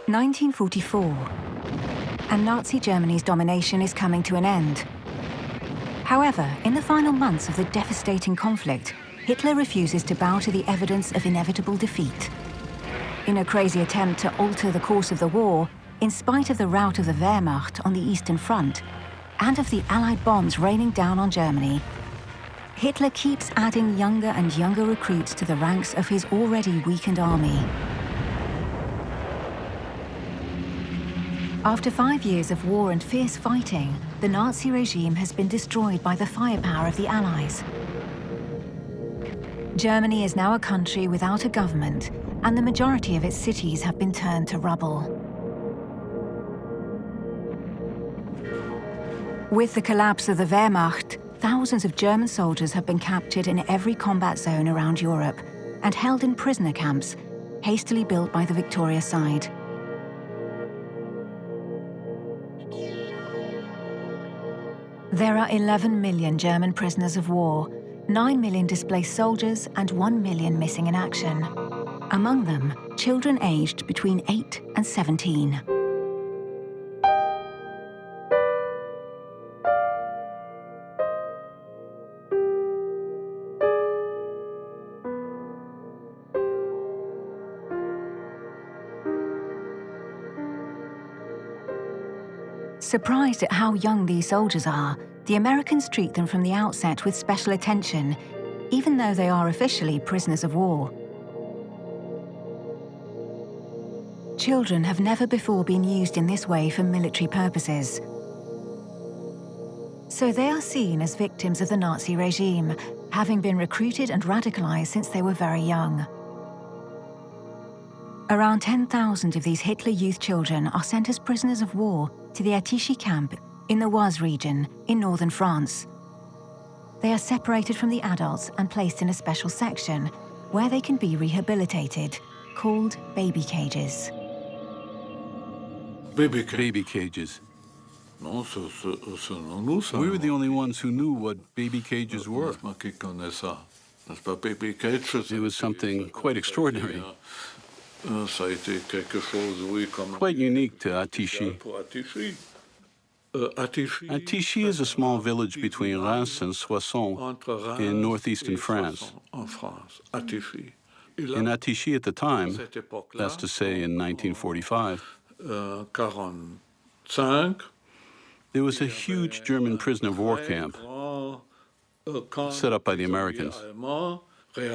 1944, and Nazi Germany's domination is coming to an end. However, in the final months of the devastating conflict, Hitler refuses to bow to the evidence of inevitable defeat. In a crazy attempt to alter the course of the war, in spite of the rout of the Wehrmacht on the Eastern Front, and of the Allied bombs raining down on Germany, Hitler keeps adding younger and younger recruits to the ranks of his already weakened army. After 5 years of war and fierce fighting, the Nazi regime has been destroyed by the firepower of the Allies. Germany is now a country without a government, and the majority of its cities have been turned to rubble. With the collapse of the Wehrmacht, thousands of German soldiers have been captured in every combat zone around Europe and held in prisoner camps, hastily built by the victorious side. There are 11 million German prisoners of war, 9 million displaced soldiers, and 1 million missing in action. Among them, children aged between 8 and 17. Surprised at how young these soldiers are, the Americans treat them from the outset with special attention, even though they are officially prisoners of war. Children have never before been used in this way for military purposes. So they are seen as victims of the Nazi regime, having been recruited and radicalized since they were very young. Around 10,000 of these Hitler Youth children are sent as prisoners of war to the Attichy Camp in the Oise region in northern France. They are separated from the adults and placed in a special section where they can be rehabilitated, called baby cages. Baby cages. We were the only ones who knew what baby cages were. It was something quite extraordinary. Quite unique to Attichy. Attichy is a small village between Reims and Soissons in northeastern France. In Attichy at the time, that's to say in 1945, there was a huge German prisoner of war camp set up by the Americans. It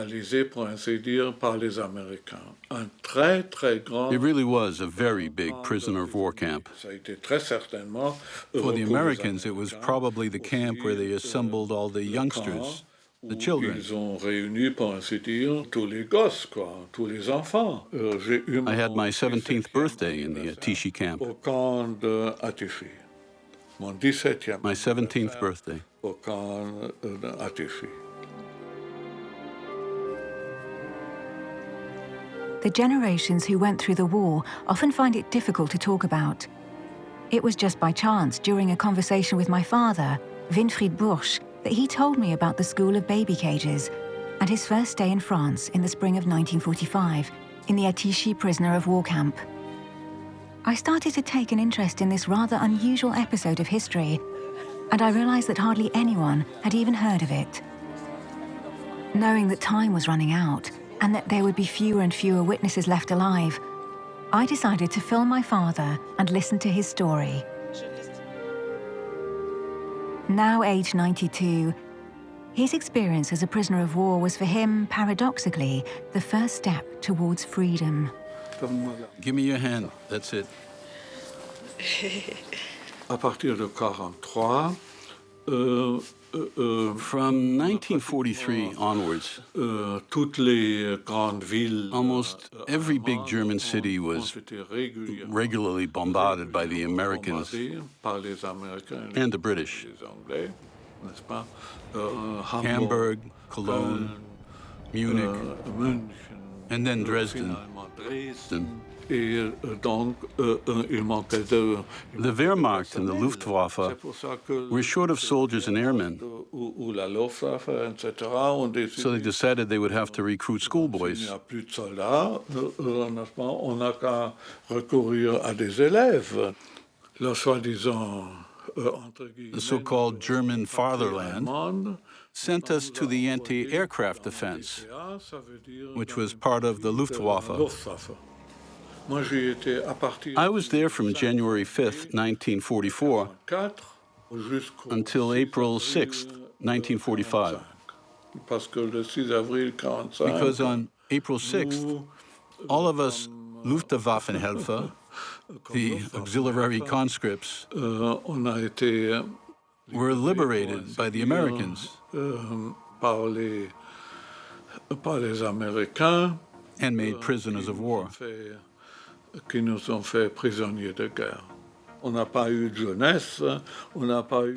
really was a very big prisoner of war camp. For the Americans, it was probably the camp where they assembled all the youngsters, the children. I had my 17th birthday in the Attichy camp. My 17th birthday. The generations who went through the war often find it difficult to talk about. It was just by chance during a conversation with my father, Winfried Börsch, that he told me about the school of baby cages and his first stay in France in the spring of 1945 in the Attichy prisoner of war camp. I started to take an interest in this rather unusual episode of history, and I realized that hardly anyone had even heard of it. Knowing that time was running out, and that there would be fewer and fewer witnesses left alive, I decided to film my father and listen to his story. Now aged 92, his experience as a prisoner of war was for him, paradoxically, the first step towards freedom. Give me your hand, that's it. From 1943 onwards, almost every big German city was regularly bombarded by the Americans and the British. Hamburg, Cologne, Munich, and then Dresden. The Wehrmacht and the Luftwaffe were short of soldiers and airmen, so they decided they would have to recruit schoolboys. The so-called German fatherland sent us to the anti-aircraft defense, which was part of the Luftwaffe. I was there from January 5th, 1944, until April 6th, 1945. Because on April 6th, all of us Luftwaffenhelfer, the auxiliary conscripts, were liberated by the Americans and made prisoners of war.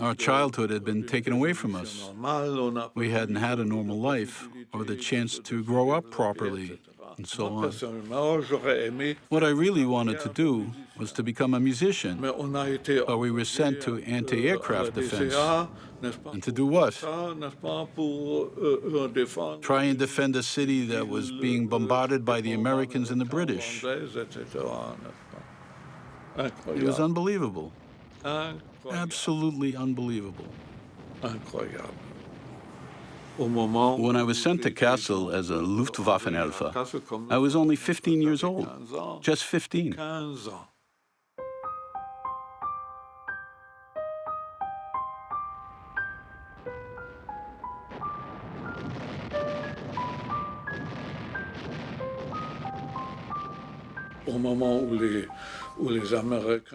Our childhood had been taken away from us. We hadn't had a normal life or the chance to grow up properly, and so on. What I really wanted to do was to become a musician, but we were sent to anti-aircraft defense. And to do what? Try and defend a city that was being bombarded by the Americans and the British. It was unbelievable. Absolutely unbelievable. When I was sent to Kassel as a Luftwaffenhelfer, I was only 15 years old, just 15.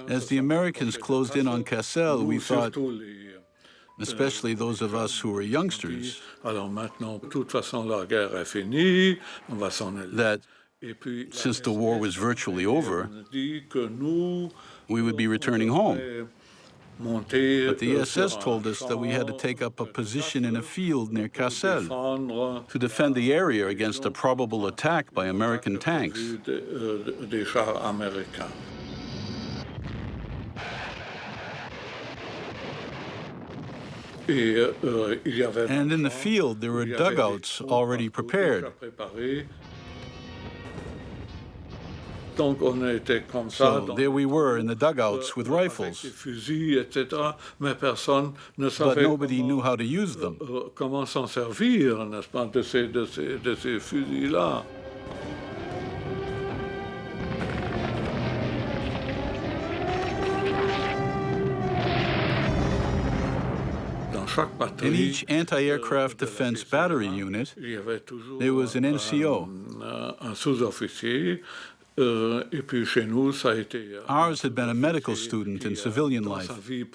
As the Americans closed in on Kassel, we thought, especially those of us who were youngsters, that since the war was virtually over, we would be returning home. But the SS told us that we had to take up a position in a field near Kassel to defend the area against a probable attack by American tanks. And in the field, there were dugouts already prepared. So there we were in the dugouts with rifles, but nobody knew how to use them. In each anti-aircraft defense battery unit, there was an NCO. Ours had been a medical student in civilian life. His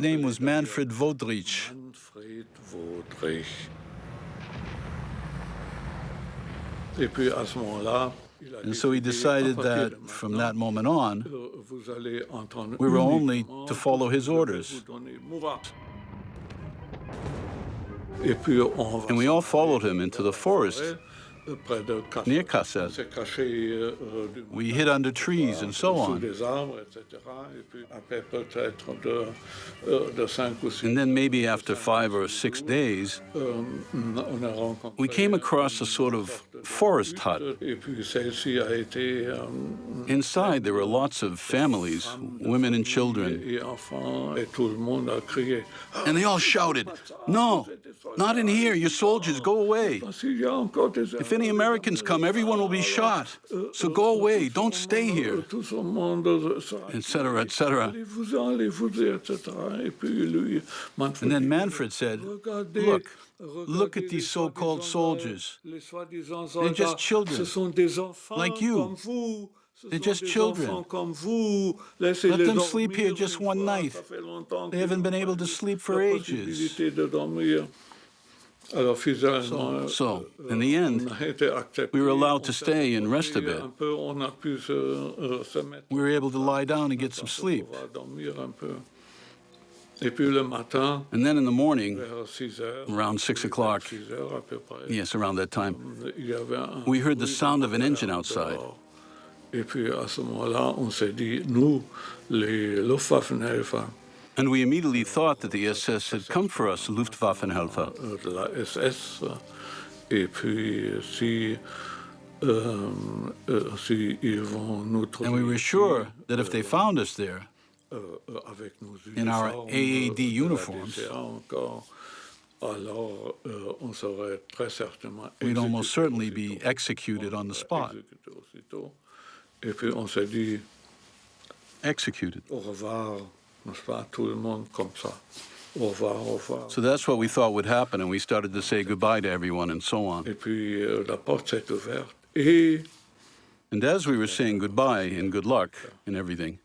name was Winfried Börsch. And so he decided that from that moment on, we were only to follow his orders. And we all followed him into the forest near Kassel. We hid under trees and so on. And then maybe after 5 or 6 days, we came across a sort of forest hut. Inside, there were lots of families, women and children. And they all shouted, "No, not in here, your soldiers, go away. If any Americans come, everyone will be shot. So go away, don't stay here," etc., etc. And then Manfred said, look at these so-called soldiers. They're just children, like you. They're just children. Let them sleep here just one night. They haven't been able to sleep for ages. So, in the end, we were allowed to stay and rest a bit. We were able to lie down and get some sleep. And then in the morning, around 6 o'clock, yes, around that time, we heard the sound of an engine outside. And we immediately thought that the SS had come for us, Luftwaffenhelfer. And we were sure that if they found us there, in our AAD uniforms, we'd almost certainly be executed on the spot. Executed. So that's what we thought would happen, and we started to say goodbye to everyone and so on. And as we were saying goodbye and good luck and everything,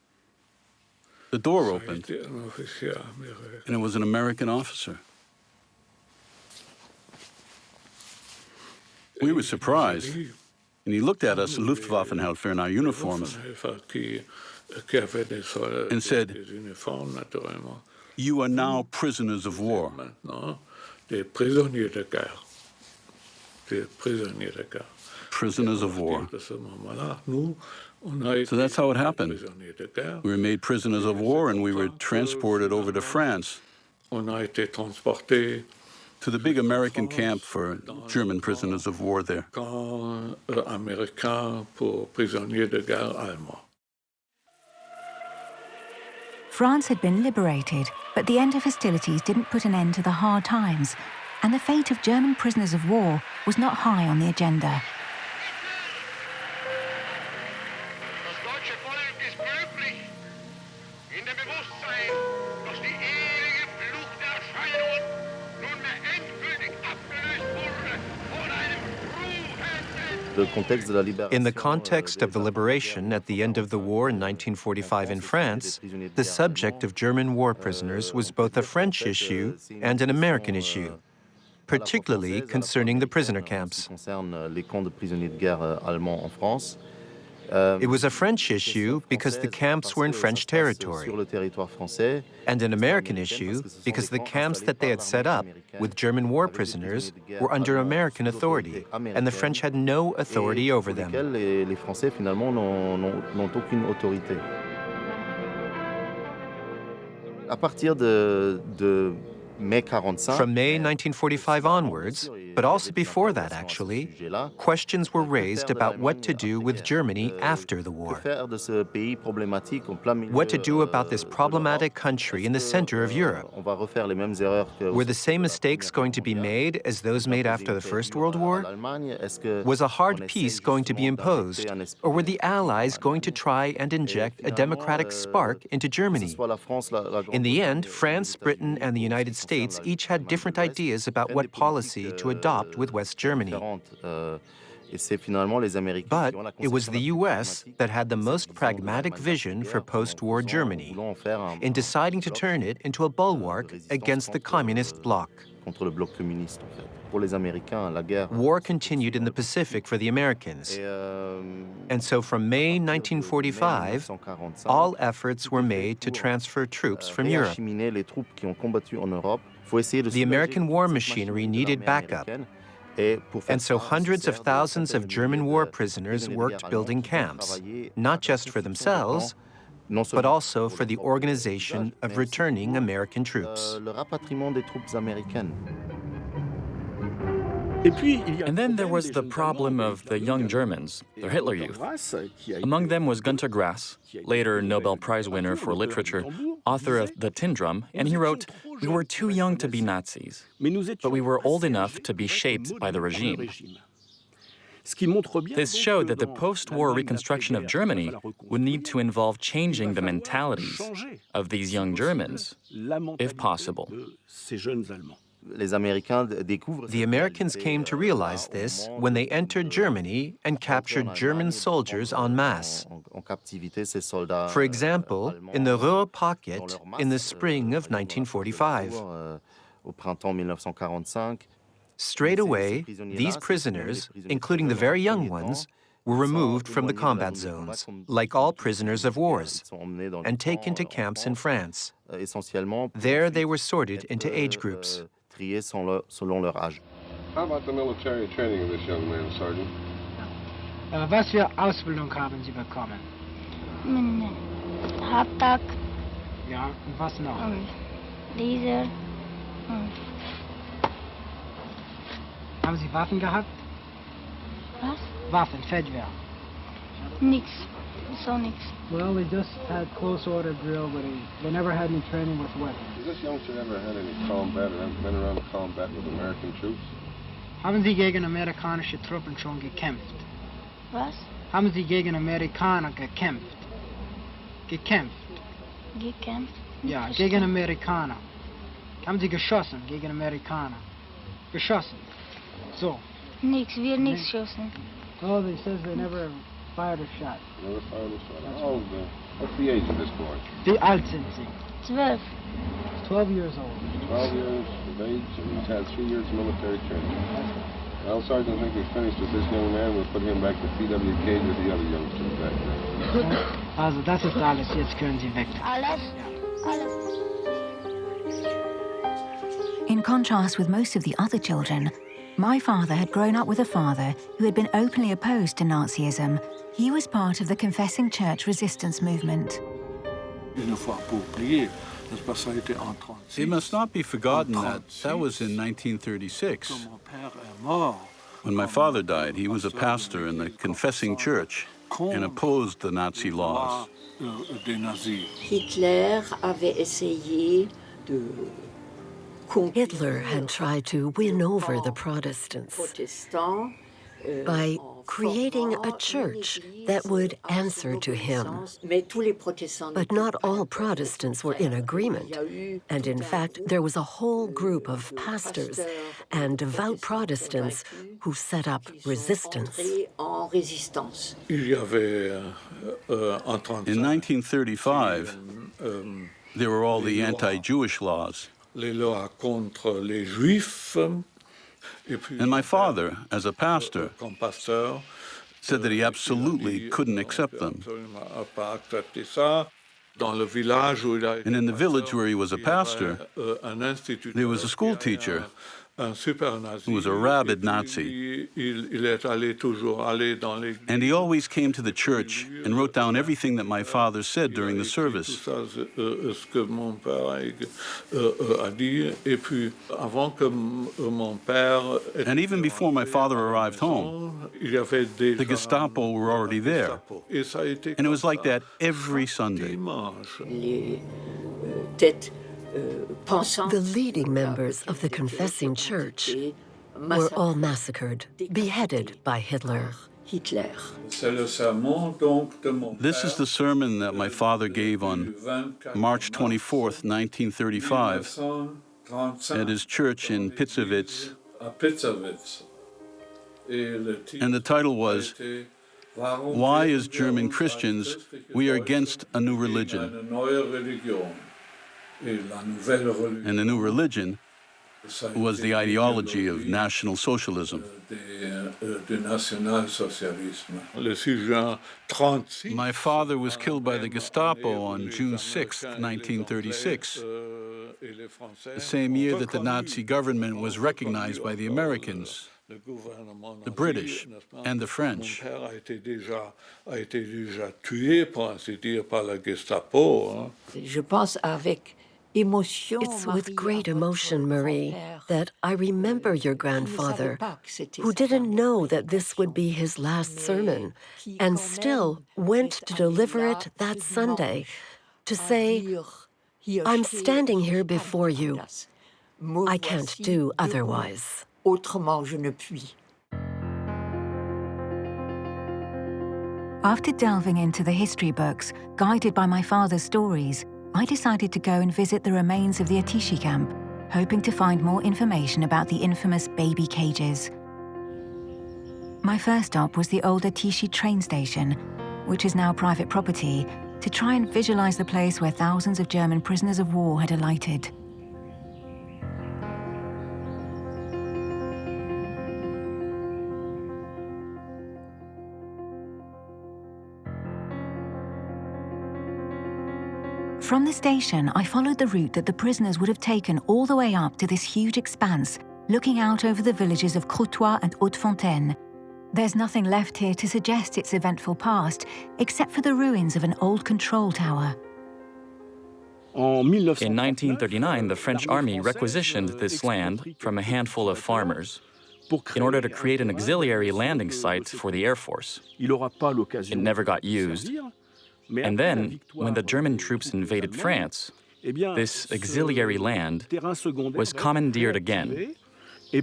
the door opened, and it was an American officer. We were surprised, and he looked at us, Luftwaffenhelfer, in our uniforms, and said, "You are now prisoners of war." Prisoners of war. So that's how it happened. We were made prisoners of war, and we were transported over to France, to the big American camp for German prisoners of war there. France had been liberated, but the end of hostilities didn't put an end to the hard times, and the fate of German prisoners of war was not high on the agenda. In the context of the liberation at the end of the war in 1945 in France, the subject of German war prisoners was both a French issue and an American issue, particularly concerning the prisoner camps. It was a French issue because the camps were in French territory, and an American issue because the camps that they had set up with German war prisoners were under American authority, and the French had no authority over them. From May 1945 onwards, but also before that actually, questions were raised about what to do with Germany after the war. What to do about this problematic country in the center of Europe. Were the same mistakes going to be made as those made after the First World War? Was a hard peace going to be imposed, or were the Allies going to try and inject a democratic spark into Germany? In the end, France, Britain, and the United States each had different ideas about what policy to adopt with West Germany. But it was the US that had the most pragmatic vision for post-war Germany in deciding to turn it into a bulwark against the communist bloc. War continued in the Pacific for the Americans. And so from May 1945, all efforts were made to transfer troops from Europe. The American war machinery needed backup, and so hundreds of thousands of German war prisoners worked building camps, not just for themselves, but also for the organization of returning American troops. And then there was the problem of the young Germans, the Hitler Youth. Among them was Günter Grass, later Nobel Prize winner for literature, author of The Tin Drum, and he wrote, "We were too young to be Nazis, but we were old enough to be shaped by the regime." This showed that the post-war reconstruction of Germany would need to involve changing the mentalities of these young Germans, if possible. The Americans came to realize this when they entered Germany and captured German soldiers en masse. For example, in the Ruhr Pocket in the spring of 1945. Straight away, these prisoners, including the very young ones, were removed from the combat zones, like all prisoners of wars, and taken to camps in France. There they were sorted into age groups. How about the military training of this young man, Sergeant? Was für Ausbildung haben Sie bekommen? Haupttag, Ja, und was noch? Laser, Haben Sie Waffen gehabt? was? Waffen, Feldwehr. Nix. So nix. Well, they just had close order drill, but they never had any training with weapons. Has this youngster ever had any combat or ever been around combat with American troops? Haben Sie gegen amerikanische Truppen schon gekämpft? Was? Haben Sie gegen Amerikaner gekämpft? Gekämpft? Gekämpft? Ja, gegen Amerikaner. Haben Sie geschossen gegen Amerikaner? Geschossen. So. Nix, wir nix schossen. Oh, they says they never fired a shot. Never fired a shot. How old, what's the age of this boy? Wie alt sind Sie? 12. 12 years old. 12 years of age, and he's had 3 years of military training. Well, Sergeant, I think we've finished with this young man. We'll put him back to PW cage with the other youngsters back there. Also, das ist alles. Jetzt können Sie weg. Alles? Alles. In contrast with most of the other children, my father had grown up with a father who had been openly opposed to Nazism. He was part of the Confessing Church resistance movement. It must not be forgotten that was in 1936. When my father died, he was a pastor in the Confessing Church and opposed the Nazi laws. Hitler avait essayé de Hitler had tried to win over the Protestants by creating a church that would answer to him. But not all Protestants were in agreement. And in fact, there was a whole group of pastors and devout Protestants who set up resistance. In 1935, there were all the anti-Jewish laws. And my father, as a pastor, said that he absolutely couldn't accept them. And in the village where he was a pastor, there was a school teacher who was a rabid Nazi. And he always came to the church and wrote down everything that my father said during the service. And even before my father arrived home, the Gestapo were already there. And it was like that every Sunday. The leading members of the Confessing Church were all massacred, beheaded by Hitler. This is the sermon that my father gave on March 24th, 1935, at his church in Pitzewitz. And the title was, "Why, as German Christians, we are against a new religion." And the new religion was the ideology of National Socialism. My father was killed by the Gestapo on June 6, 1936, the same year that the Nazi government was recognized by the Americans, the British, and the French. It's with great emotion, Marie, that I remember your grandfather, who didn't know that this would be his last sermon, and still went to deliver it that Sunday, to say, "I'm standing here before you. I can't do otherwise." After delving into the history books, guided by my father's stories, I decided to go and visit the remains of the Attichy Camp, hoping to find more information about the infamous baby cages. My first stop was the old Attichy train station, which is now private property, to try and visualize the place where thousands of German prisoners of war had alighted. From the station, I followed the route that the prisoners would have taken all the way up to this huge expanse, looking out over the villages of Crotoy and Haute-Fontaine. There's nothing left here to suggest its eventful past, except for the ruins of an old control tower. In 1939, the French army requisitioned this land from a handful of farmers in order to create an auxiliary landing site for the Air Force. It never got used. And then, when the German troops invaded France, this auxiliary land was commandeered again.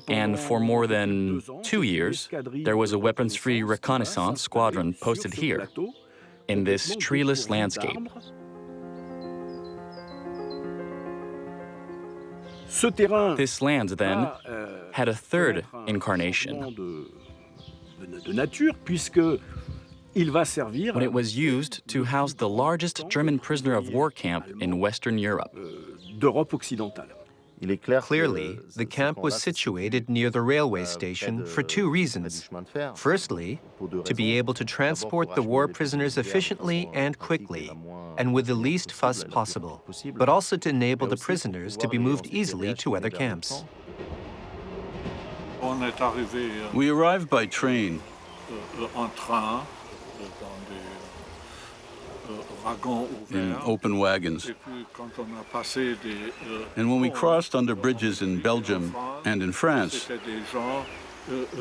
And for more than 2 years, there was a weapons-free reconnaissance squadron posted here, in this treeless landscape. This land, then, had a third incarnation, when it was used to house the largest German prisoner of war camp in Western Europe. Clearly, the camp was situated near the railway station for two reasons. Firstly, to be able to transport the war prisoners efficiently and quickly, and with the least fuss possible, but also to enable the prisoners to be moved easily to other camps. We arrived by train. In open wagons. And when we crossed under bridges in Belgium and in France,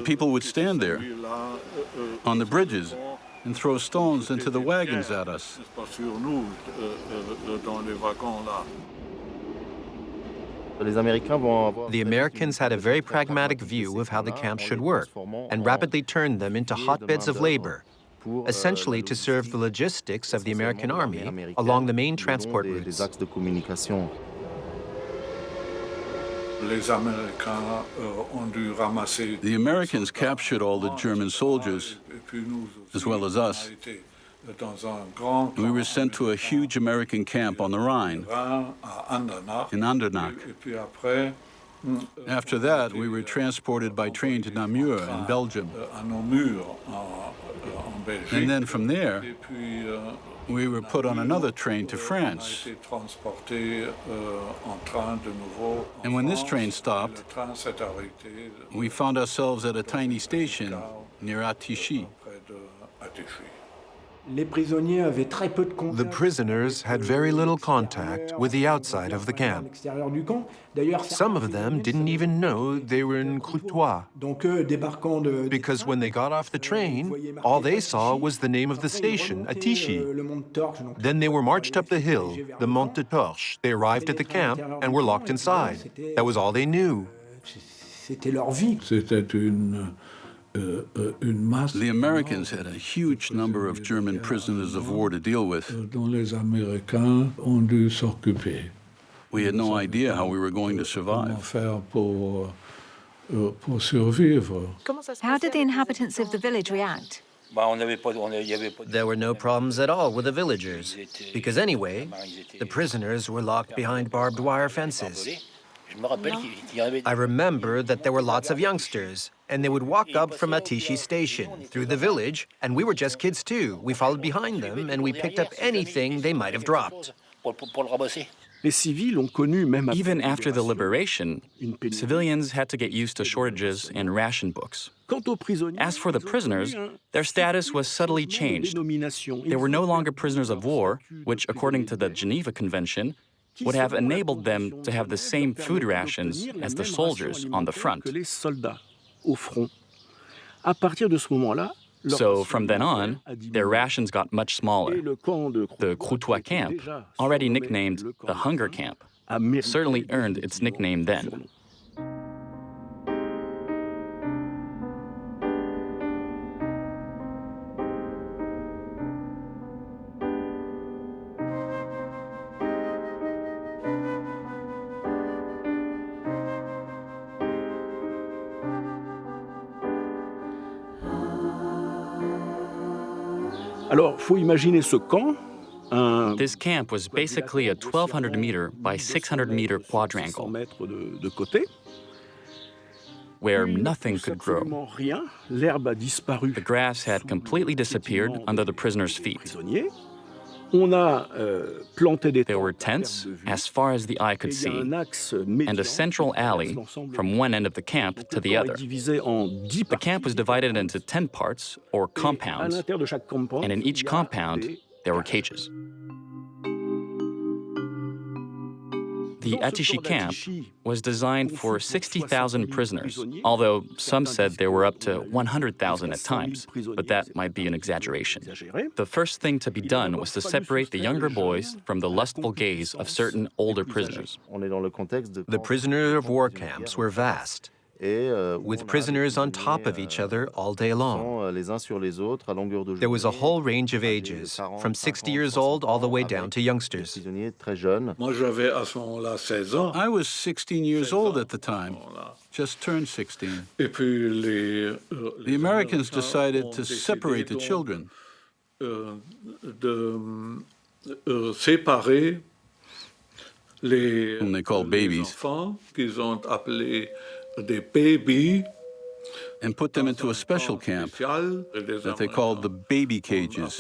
people would stand there on the bridges and throw stones into the wagons at us. The Americans had a very pragmatic view of how the camp should work and rapidly turned them into hotbeds of labor, essentially to serve the logistics of the American army along the main transport routes. The Americans captured all the German soldiers, as well as us. We were sent to a huge American camp on the Rhine, in Andernach. After that, we were transported by train to Namur in Belgium. And then from there, we were put on another train to France. And when this train stopped, we found ourselves at a tiny station near Attichy. The prisoners had very little contact with the outside of the camp. Some of them didn't even know they were in Crotoy, because when they got off the train, all they saw was the name of the station, Attichy. Then they were marched up the hill, the Mont de Torche. They arrived at the camp and were locked inside. That was all they knew. The Americans had a huge number of German prisoners of war to deal with. We had no idea how we were going to survive. How did the inhabitants of the village react? There were no problems at all with the villagers, because anyway, the prisoners were locked behind barbed wire fences. I remember that there were lots of youngsters, and they would walk up from Attichy station through the village, and we were just kids too. We followed behind them, and we picked up anything they might have dropped. Even after the liberation, civilians had to get used to shortages and ration books. As for the prisoners, their status was subtly changed. They were no longer prisoners of war, which, according to the Geneva Convention, would have enabled them to have the same food rations as the soldiers on the front. So from then on, their rations got much smaller. The Crotoy camp, already nicknamed the Hunger Camp, certainly earned its nickname then. Alors, faut imaginer ce camp. This camp was basically a 1,200-meter by 600-meter quadrangle, where nothing could grow. The grass had completely disappeared under the prisoners' feet. There were tents as far as the eye could see, and a central alley from one end of the camp to the other. The camp was divided into 10 parts, or compounds, and in each compound, there were cages. The Attichy Camp was designed for 60,000 prisoners, although some said there were up to 100,000 at times, but that might be an exaggeration. The first thing to be done was to separate the younger boys from the lustful gaze of certain older prisoners. The prisoner of war camps were vast, with prisoners on top of each other all day long. There was a whole range of ages, from 60 years old all the way down to youngsters. I was 16 years old at the time, just turned 16. The Americans decided to separate the children. Whom they called babies, and put them into a special camp that they called the baby cages.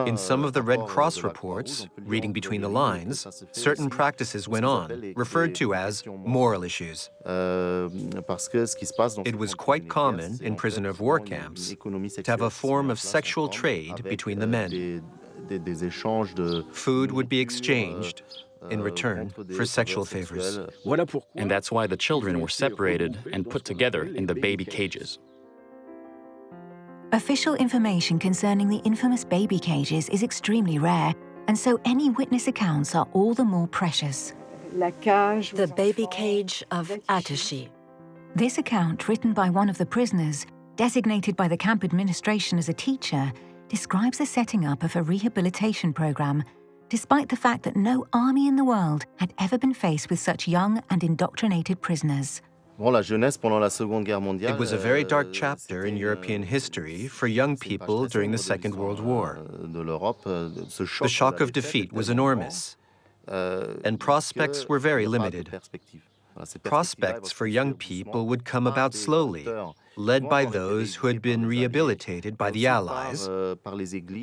In some of the Red Cross reports, reading between the lines, certain practices went on, referred to as moral issues. It was quite common in prisoner of war camps to have a form of sexual trade between the men. Food would be exchanged in return for sexual favors. And that's why the children were separated and put together in the baby cages. Official information concerning the infamous baby cages is extremely rare, and so any witness accounts are all the more precious. The baby cage of Attichy. This account, written by one of the prisoners, designated by the camp administration as a teacher, describes the setting up of a rehabilitation program, despite the fact that no army in the world had ever been faced with such young and indoctrinated prisoners. It was a very dark chapter in European history for young people during the Second World War. The shock of defeat was enormous, and prospects were very limited. Prospects for young people would come about slowly, led by those who had been rehabilitated by the Allies,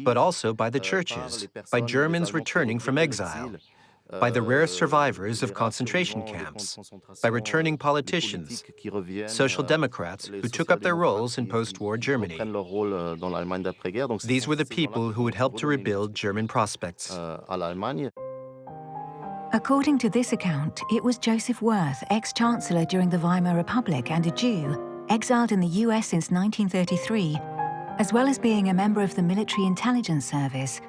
but also by the churches, by Germans returning from exile, by the rare survivors of concentration camps, by returning politicians, social democrats who took up their roles in post-war Germany. These were the people who would help to rebuild German prospects. According to this account, it was Joseph Wirth, ex-chancellor during the Weimar Republic and a Jew, exiled in the US since 1933, as well as being a member of the military intelligence service,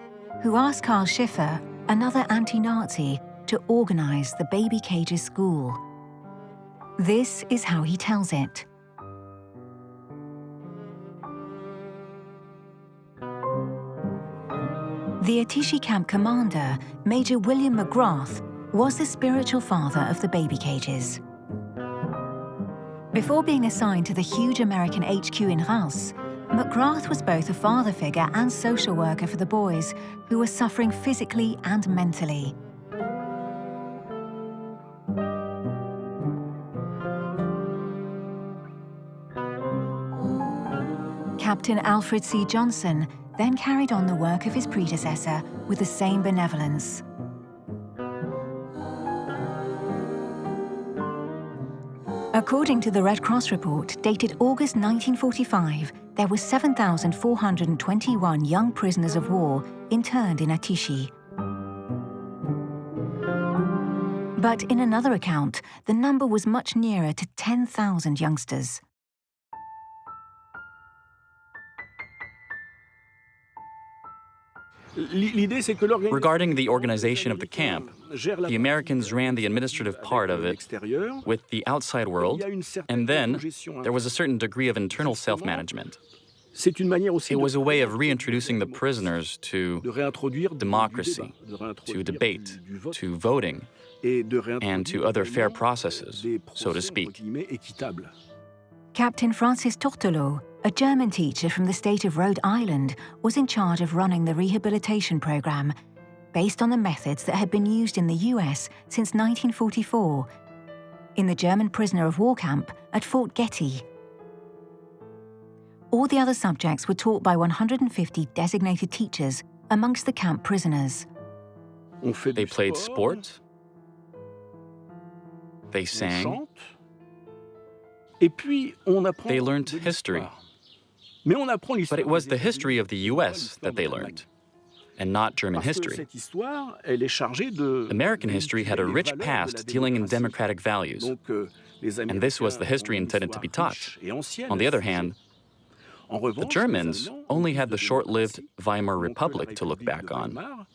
who asked Karl Schiffer, another anti-Nazi, to organize the baby cages school. This is how he tells it. The Attichy Camp commander, Major William McGrath, was the spiritual father of the baby cages. Before being assigned to the huge American HQ in Reims, McGrath was both a father figure and social worker for the boys who were suffering physically and mentally. Captain Alfred C. Johnson then carried on the work of his predecessor with the same benevolence. According to the Red Cross report, dated August 1945, there were 7,421 young prisoners of war interned in Attichy. But in another account, the number was much nearer to 10,000 youngsters. Regarding the organization of the camp, the Americans ran the administrative part of it with the outside world, and then there was a certain degree of internal self-management. It was a way of reintroducing the prisoners to democracy, to debate, to voting, and to other fair processes, so to speak. Captain Francis Tortolo, a German teacher from the state of Rhode Island, was in charge of running the rehabilitation program, based on the methods that had been used in the US since 1944, in the German prisoner of war camp at Fort Getty. All the other subjects were taught by 150 designated teachers amongst the camp prisoners. They played sport. They sang. They learned history. But it was the history of the US that they learned, and not German history. American history had a rich past dealing in democratic values, and this was the history intended to be taught. On the other hand, the Germans only had the short-lived Weimar Republic to look back on,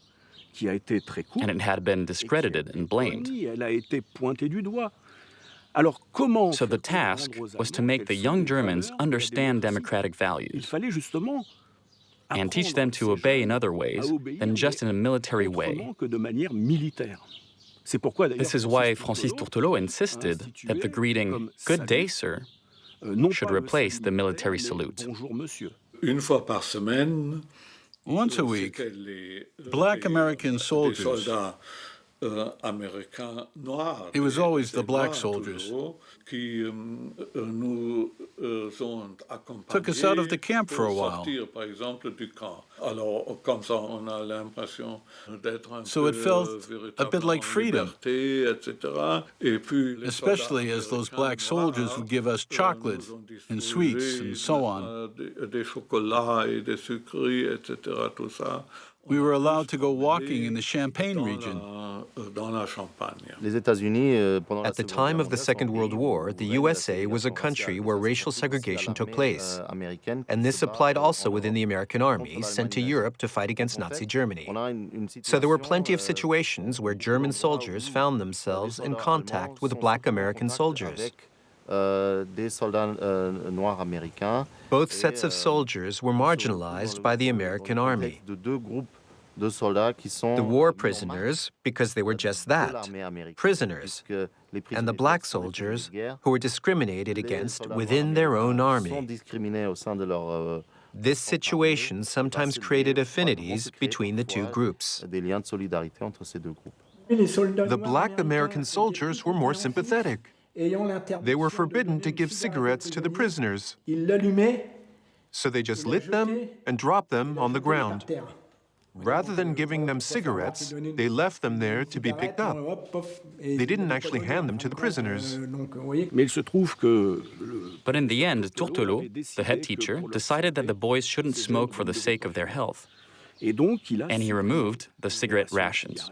and it had been discredited and blamed. So the task was to make the young Germans understand democratic values and teach them to obey in other ways than just in a military way. This is why Francis Tourtelot insisted that the greeting, "Good day, sir," should replace the military salute. Once a week, black American soldiers, it was always the black soldiers, took us out of the camp for a while. So it felt a bit like freedom, especially as those black soldiers would give us chocolate and sweets and so on. We were allowed to go walking in the Champagne region. At the time of the Second World War, the USA was a country where racial segregation took place, and this applied also within the American army sent to Europe to fight against Nazi Germany. So there were plenty of situations where German soldiers found themselves in contact with black American soldiers. Both sets of soldiers were marginalized by the American army. The war prisoners, because they were just that, prisoners, and the black soldiers who were discriminated against within their own army. This situation sometimes created affinities between the two groups. The black American soldiers were more sympathetic. They were forbidden to give cigarettes to the prisoners. So they just lit them and dropped them on the ground. Rather than giving them cigarettes, they left them there to be picked up. They didn't actually hand them to the prisoners. But in the end, Tourtelot, the head teacher, decided that the boys shouldn't smoke for the sake of their health, and he removed the cigarette rations.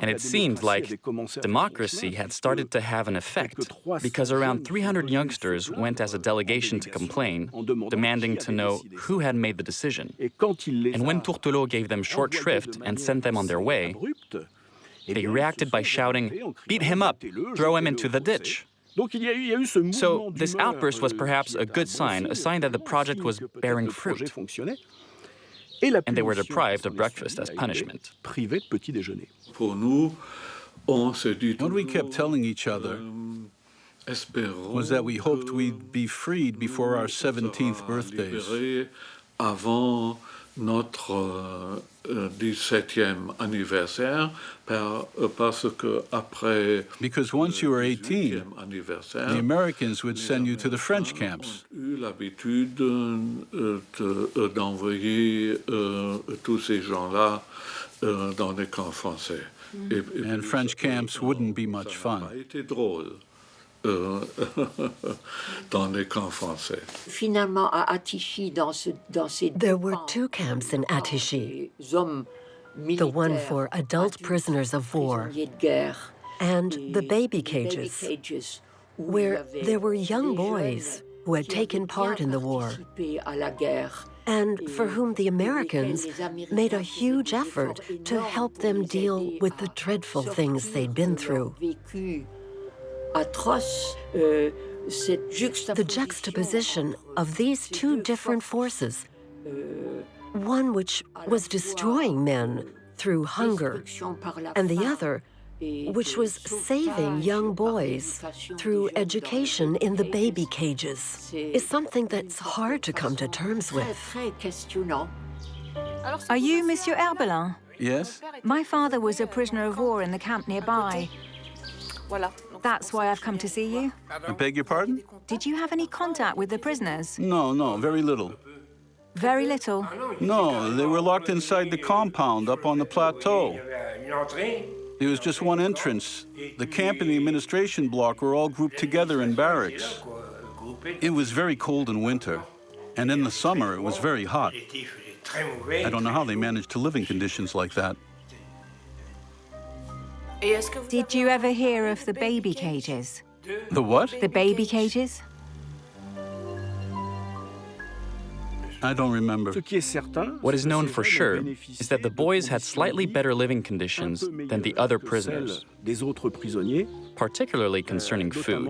And it seemed like democracy had started to have an effect, because around 300 youngsters went as a delegation to complain, demanding to know who had made the decision. And when Tourtelot gave them short shrift and sent them on their way, they reacted by shouting, "Beat him up! Throw him into the ditch!" So this outburst was perhaps a good sign, a sign that the project was bearing fruit. And they were deprived of breakfast as punishment. What we kept telling each other was that we hoped we'd be freed before our 17th birthdays. Notre 17e anniversaire, parce que après, because once you were 18, the Americans would send you to the French camps. L'habitude d'envoyer tous ces gens-là dans des camps français. And French camps wouldn't be much fun. There were two camps in Attichy, the one for adult prisoners of war and the baby cages, where there were young boys who had taken part in the war and for whom the Americans made a huge effort to help them deal with the dreadful things they'd been through. The juxtaposition of these two different forces, one which was destroying men through hunger, and the other which was saving young boys through education in the baby cages, is something that's hard to come to terms with. Are you Monsieur Herbelin? Yes? My father was a prisoner of war in the camp nearby. That's why I've come to see you. I beg your pardon? Did you have any contact with the prisoners? No, very little. Very little. No, they were locked inside the compound up on the plateau. There was just one entrance. The camp and the administration block were all grouped together in barracks. It was very cold in winter, and in the summer it was very hot. I don't know how they managed to live in conditions like that. Did you ever hear of the baby cages? The what? The baby cages? I don't remember. What is known for sure is that the boys had slightly better living conditions than the other prisoners, particularly concerning food.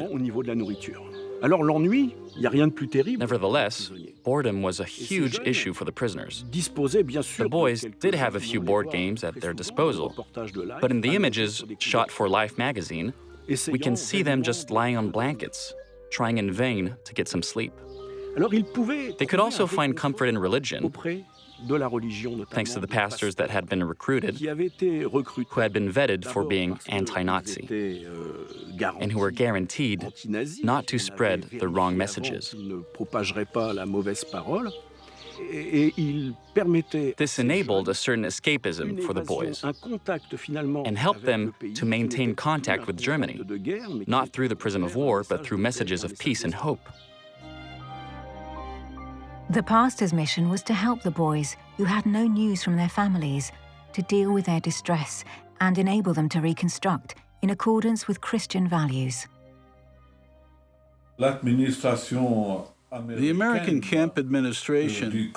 Nevertheless, boredom was a huge issue for the prisoners. The boys did have a few board games at their disposal, but in the images shot for Life magazine, we can see them just lying on blankets, trying in vain to get some sleep. They could also find comfort in religion, thanks to the pastors that had been recruited, who had been vetted for being anti-Nazi, and who were guaranteed not to spread the wrong messages. This enabled a certain escapism for the boys and helped them to maintain contact with Germany, not through the prism of war, but through messages of peace and hope. The pastor's mission was to help the boys who had no news from their families to deal with their distress and enable them to reconstruct in accordance with Christian values. The American camp administration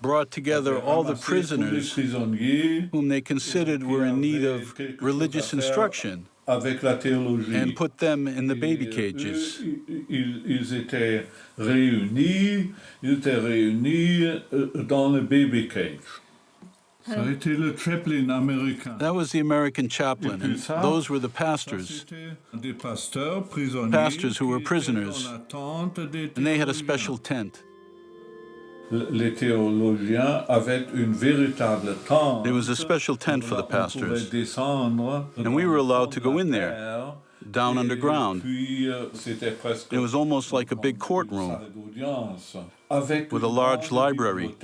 brought together all the prisoners whom they considered were in need of religious instruction and put them in the baby cages. Ils étaient réunis dans le baby cage. That was the American chaplain, and those were the pastors. Pastors who were prisoners, and they had a special tent. Les théologiens avaient une véritable tente. There was a special tent for the pastors, and we were allowed to go in there, down underground. It was almost like a big courtroom, with a large library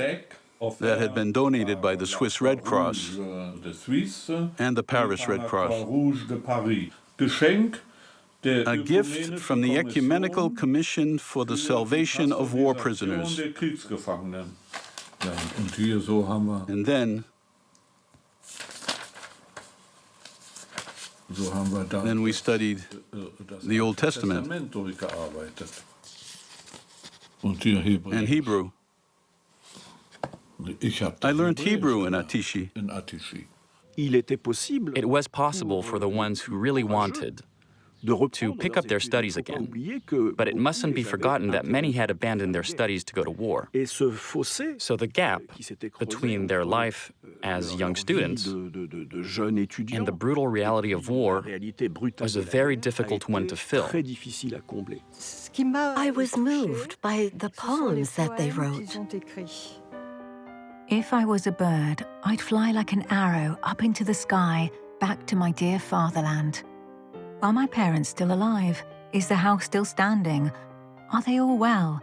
that had been donated by the Swiss Red Cross and the Paris Red Cross. A gift from the Ecumenical Commission for the Salvation of War Prisoners. And then we studied the Old Testament and Hebrew. I learned Hebrew in Attichy. It was possible for the ones who really wanted to pick up their studies again, but it mustn't be forgotten that many had abandoned their studies to go to war. So the gap between their life as young students and the brutal reality of war was a very difficult one to fill. I was moved by the poems that they wrote. If I was a bird, I'd fly like an arrow up into the sky, back to my dear fatherland. Are my parents still alive? Is the house still standing? Are they all well?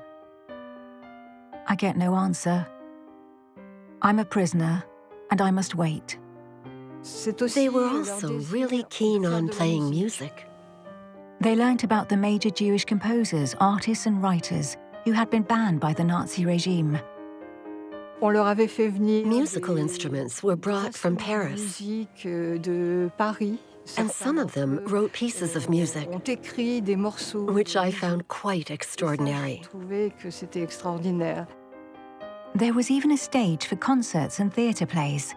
I get no answer. I'm a prisoner, and I must wait. They were also really keen on playing music. They learnt about the major Jewish composers, artists, and writers who had been banned by the Nazi regime. Musical instruments were brought from Paris, and some of them wrote pieces of music, which I found quite extraordinary. There was even a stage for concerts and theatre plays.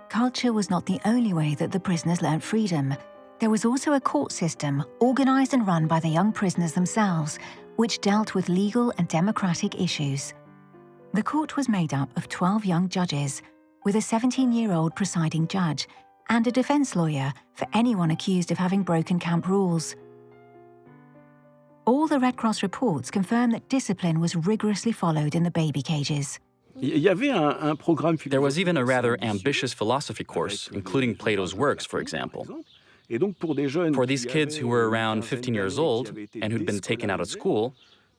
Culture was not the only way that the prisoners learnt freedom. There was also a court system, organised and run by the young prisoners themselves, which dealt with legal and democratic issues. The court was made up of 12 young judges, with a 17-year-old presiding judge and a defense lawyer for anyone accused of having broken camp rules. All the Red Cross reports confirm that discipline was rigorously followed in the baby cages. There was even a rather ambitious philosophy course, including Plato's works, for example. For these kids who were around 15 years old and who'd been taken out of school,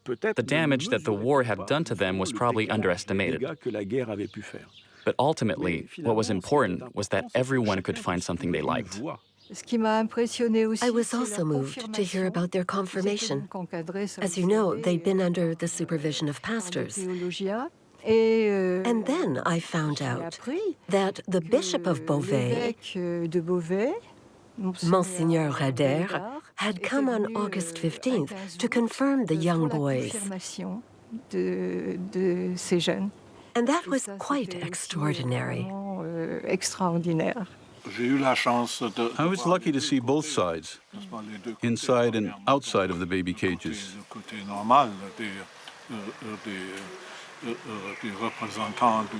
the damage that the war had done to them was probably underestimated. But ultimately, what was important was that everyone could find something they liked. I was also moved to hear about their confirmation. As you know, they'd been under the supervision of pastors. And then I found out that the Bishop of Beauvais, Monseigneur Rader, had come on August 15th to confirm the young boys. And that was quite extraordinary. I was lucky to see both sides, inside and outside of the baby cages.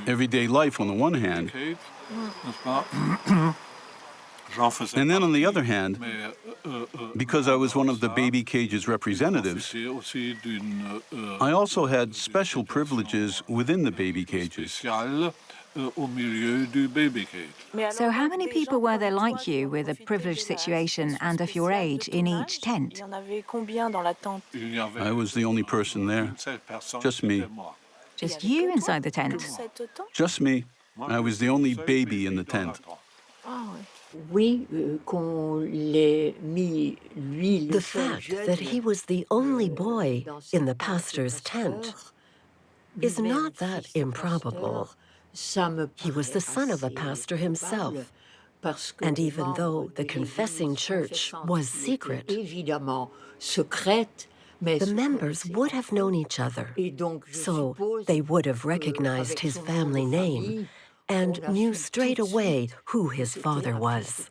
Everyday life on the one hand, and then on the other hand, because I was one of the baby cage's representatives, I also had special privileges within the baby cages. So how many people were there like you with a privileged situation and of your age in each tent? I was the only person there, just me. Just you inside the tent? Just me. I was the only baby in the tent. The fact that he was the only boy in the pastor's tent is not that improbable. He was the son of a pastor himself, and even though the confessing church was secret, the members would have known each other, so they would have recognized his family name and knew straight away who his father was.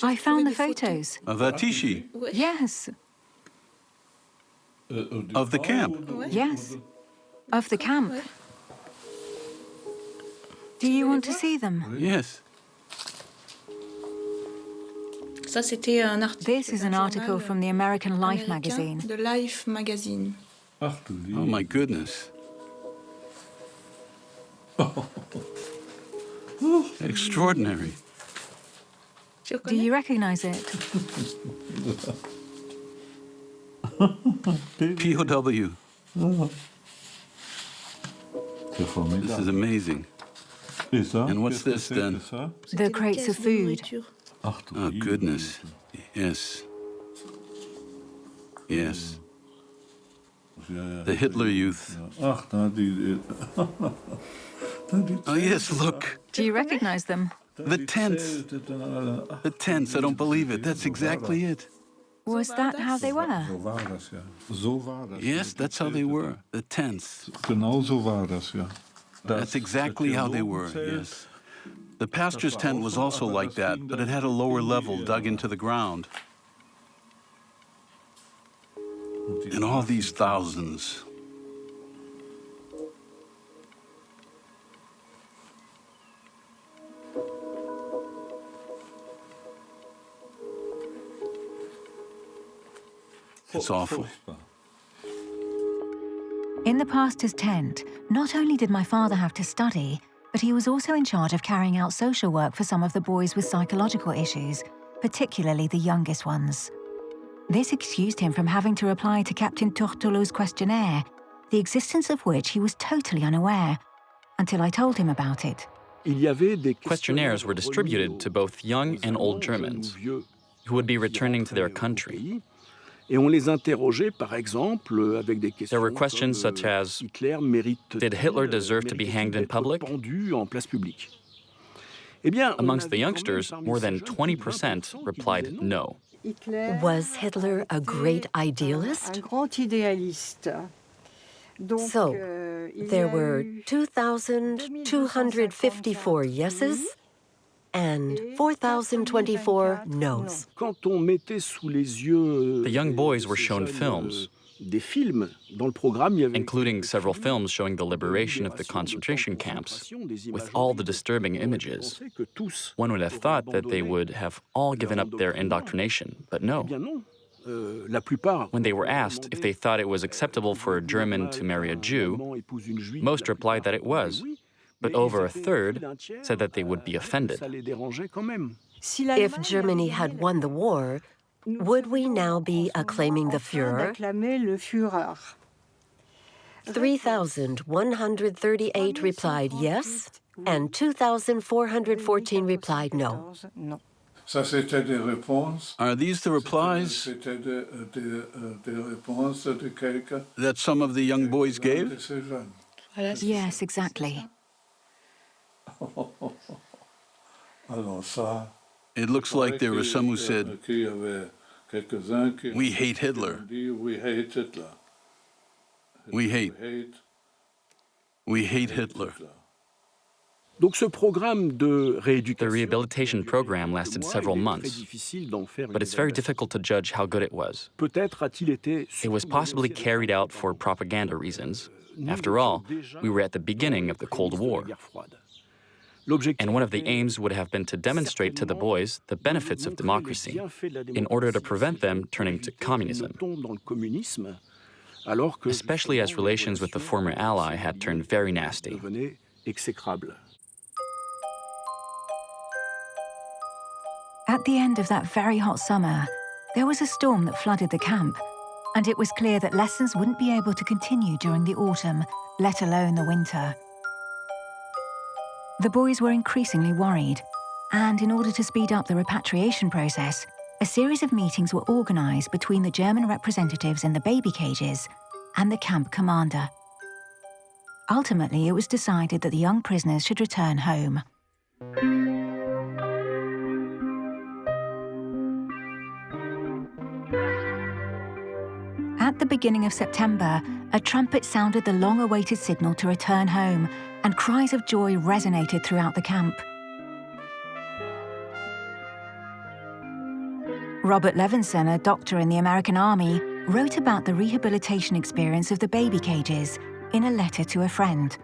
I found the photos. Of Attichy? Yes. Of the camp? Yes. Of the camp. Do you want to see them? Yes. This is an article from the American Life magazine. Oh, my goodness. Extraordinary. Do you recognize it? POW. This is amazing. And what's this then? The crates of food. Oh, goodness. Yes. Yes. The Hitler Youth. Oh, yes, look. Do you recognize them? The tents. The tents, I don't believe it. That's exactly it. Was that how they were? Yes, that's how they were. The tents. That's exactly how they were, yes. The pastor's tent was also like that, but it had a lower level dug into the ground. And all these thousands. It's awful. In the pastor's tent, not only did my father have to study, but he was also in charge of carrying out social work for some of the boys with psychological issues, particularly the youngest ones. This excused him from having to reply to Captain Tortolo's questionnaire, the existence of which he was totally unaware, until I told him about it. Questionnaires were distributed to both young and old Germans who would be returning to their country. There were questions such as, did Hitler deserve to be hanged in public? Amongst the youngsters, more than 20% replied no. Was Hitler a great idealist? So, there were 2,254 yeses and 4,024 no's. The young boys were shown films, including several films showing the liberation of the concentration camps, with all the disturbing images. One would have thought that they would have all given up their indoctrination, but no. When they were asked if they thought it was acceptable for a German to marry a Jew, most replied that it was, but over a third said that they would be offended. If Germany had won the war, would we now be acclaiming the Führer? 3,138 replied yes, and 2,414 replied no. Ça, c'était des réponses. Are these the replies C'était des réponses de quelqu'un. that some of the young boys gave? De ces jeunes. Yes, exactly. Alors ça. It looks like there were some who said, Qu'il y avait quelques-uns qui "We hate Hitler. dit, we hate Hitler. We hate Hitler." Donc ce programme de The rehabilitation program lasted several months, but it's very difficult to judge how good it was. peut-être a-t-il été It was possibly carried out for propaganda reasons. After all, we were at the beginning of the Cold War. And one of the aims would have been to demonstrate to the boys the benefits of democracy in order to prevent them turning to communism, especially as relations with the former ally had turned very nasty. At the end of that very hot summer, there was a storm that flooded the camp, and it was clear that lessons wouldn't be able to continue during the autumn, let alone the winter. The boys were increasingly worried, and in order to speed up the repatriation process, a series of meetings were organized between the German representatives in the baby cages and the camp commander. Ultimately, it was decided that the young prisoners should return home. At the beginning of September, a trumpet sounded the long-awaited signal to return home, and cries of joy resonated throughout the camp. Robert Levinson, a doctor in the American Army, wrote about the rehabilitation experience of the baby cages in a letter to a friend.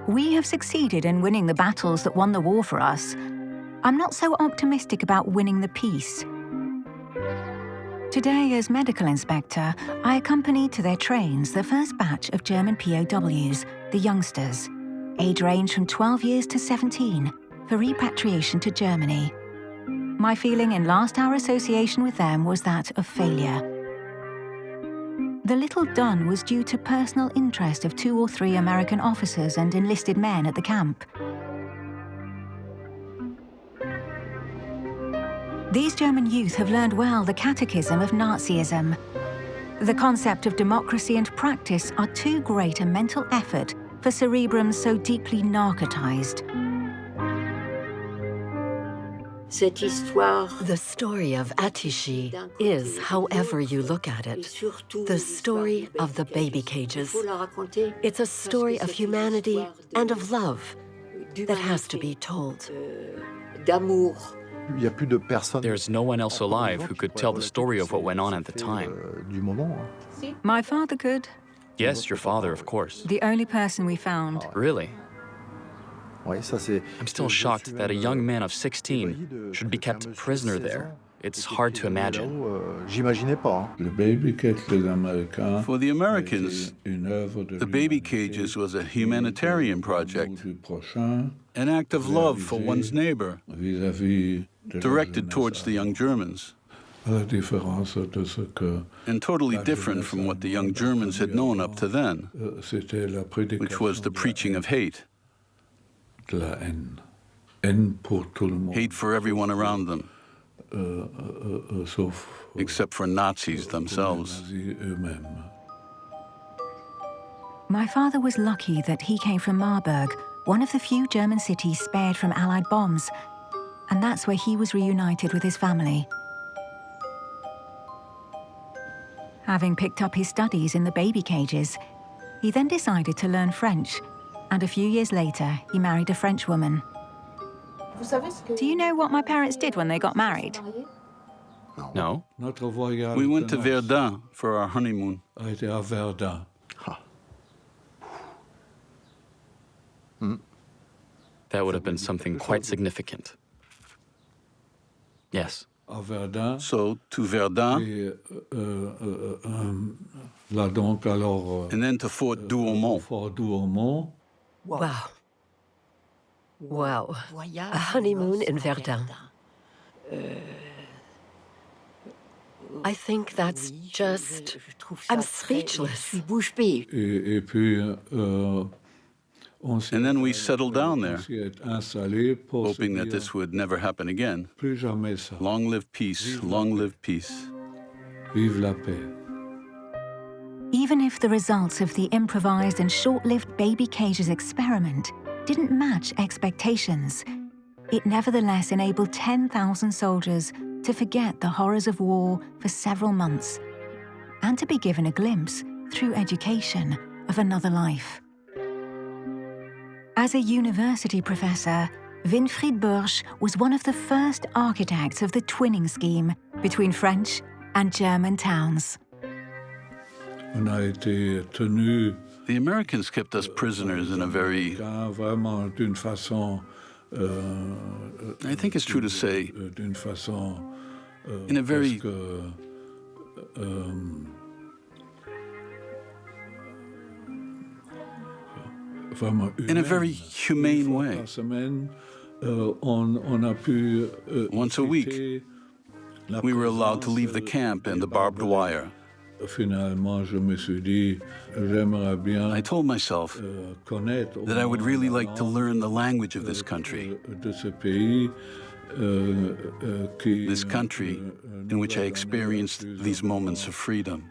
"We have succeeded in winning the battles that won the war for us. I'm not so optimistic about winning the peace. Today, as medical inspector, I accompanied to their trains the first batch of German POWs, the youngsters, age range from 12 years to 17, for repatriation to Germany. My feeling in last hour association with them was that of failure. The little done was due to personal interest of 2 or 3 American officers and enlisted men at the camp. These German youth have learned well the catechism of Nazism. The concept of democracy and practice are too great a mental effort for cerebrums so deeply narcotized." The story of Attichy is, however you look at it, the story of the baby cages. It's a story of humanity and of love that has to be told. There's no one else alive who could tell the story of what went on at the time. My father could. Yes, your father, of course. The only person we found. Really? I'm still shocked that a young man of 16 should be kept prisoner there. It's hard to imagine. For the Americans, the baby cages was a humanitarian project, an act of love for one's neighbor, directed towards the young Germans, and totally different from what the young Germans had known up to then, which was the preaching of hate. Hate for everyone around them, except for Nazis themselves. My father was lucky that he came from Marburg, one of the few German cities spared from Allied bombs, and that's where he was reunited with his family. Having picked up his studies in the baby cages, he then decided to learn French, and a few years later, he married a French woman. Do you know what my parents did when they got married? No? We went to Verdun for our honeymoon. That would have been something quite significant. Yes. So to Verdun, and then to Fort Douaumont. Wow. Wow. A honeymoon in Verdun. I think that's just... I'm speechless. And then we settled down there, hoping that this would never happen again. Long live peace, long live peace. Vive la paix. Even if the results of the improvised and short-lived baby cages experiment didn't match expectations, it nevertheless enabled 10,000 soldiers to forget the horrors of war for several months and to be given a glimpse, through education, of another life. As a university professor, Winfried Börsch was one of the first architects of the twinning scheme between French and German towns. The Americans kept us prisoners in a very, I think it's true to say, in a very humane way. Once a week, we were allowed to leave the camp and the barbed wire. I told myself that I would really like to learn the language of this country. This country in which I experienced these moments of freedom.